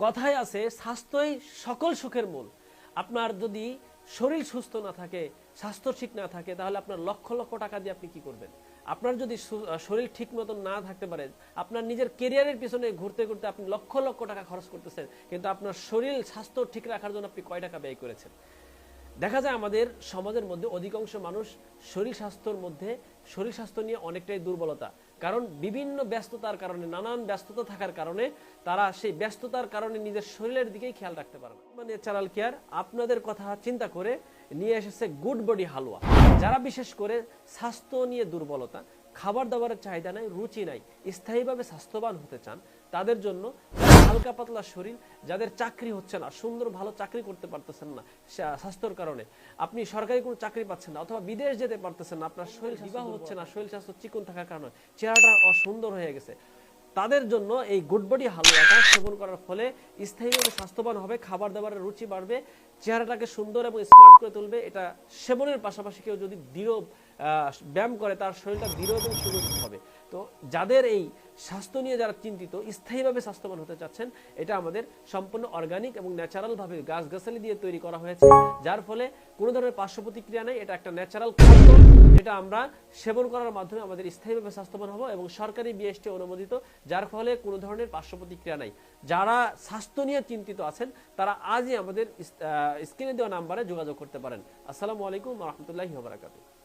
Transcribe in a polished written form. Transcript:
কথায় আছে স্বাস্থ্যই সকল সুখের মূল। আপনার যদি শরীর সুস্থ না থাকে, স্বাস্থ্য ঠিক না থাকে, তাহলে আপনার লক্ষ লক্ষ টাকা দিয়ে আপনি কি করবেন? আপনার যদি শরীর ঠিক মতো না থাকতে পারে, আপনার নিজের কেরিয়ারের পিছনে ঘুরতে ঘুরতে আপনি লক্ষ লক্ষ টাকা খরচ করতেছেন, কিন্তু আপনার শরীর স্বাস্থ্য ঠিক রাখার জন্য আপনি কয় টাকা ব্যয় করেছেন? দেখা যায় আমাদের সমাজের মধ্যে অধিকাংশ মানুষ শরীর স্বাস্থ্য নিয়ে অনেকটাই দুর্বলতা। কারণ বিভিন্ন ব্যস্ততার কারণে, নানান ব্যস্ততা থাকার কারণে তারা সেই ব্যস্ততার কারণে নিজের শরীরের দিকেই খেয়াল রাখতে পারে না। মানে ন্যাচারাল কেয়ার আপনাদের কথা চিন্তা করে নিয়ে এসেছে গুড বডি হালুয়া। যারা বিশেষ করে স্বাস্থ্য নিয়ে দুর্বলতা, খাবার দাবারের চাহিদা নাই, রুচি নাই, স্থায়ীভাবে স্বাস্থ্যবান হতে চান, তাদের জন্য হালকা পাতলা শরীর, যাদের চাকরি হচ্ছে না, সুন্দর ভালো চাকরি করতে পারতেছেন না স্বাস্থ্যর কারণে, আপনি সরকারি কোনো চাকরি পাচ্ছেন না, অথবা বিদেশ যেতে পারতেছেন না, আপনার শরীর বিবাহ হচ্ছে না, শরীর স্বাস্থ্য চিকন থাকার কারণে চেহারাটা অসুন্দর হয়ে গেছে, তাদের জন্য এই গুড বডি হালুয়াটা সেবন করার ফলে স্থায়ীভাবে স্বাস্থ্যবান হবে, খাবার দাবারের রুচি বাড়বে, চেহারাটাকে সুন্দর এবং স্মার্ট করে তুলবে। এটা সেবনের পাশাপাশি কেউ যদি দৃঢ় ব্যায়াম করে, তার শরীরটা দৃঢ় এবং সুগঠিত হবে। তো যাদের এই স্বাস্থ্য নিয়ে যারা চিন্তিত, স্থায়ীভাবে স্বাস্থ্যবান হতে চাচ্ছেন, এটা আমাদের সম্পূর্ণ অর্গানিক এবং ন্যাচারালভাবে গাছগাছালি দিয়ে তৈরি করা হয়েছে, যার ফলে কোনো ধরনের পার্শ্ব প্রতিক্রিয়া নেই। এটা একটা ন্যাচারাল খাদ্য, যেটা আমরা সেবন করার মাধ্যমে আমাদের স্থায়ীভাবে স্বাস্থ্যবান হবো, এবং সরকারি বিএসটি অনুমোদিত, যার ফলে কোনো ধরনের পার্শ্ব প্রতিক্রিয়া নাই। যারা স্বাস্থ্য নিয়ে চিন্তিত আছেন, তারা আজই আমাদের স্ক্রিনে দেওয়া নাম্বারে যোগাযোগ করতে পারেন। আসসালামু আলাইকুম ওয়া রাহমাতুল্লাহি ওয়া বারাকাতুহু।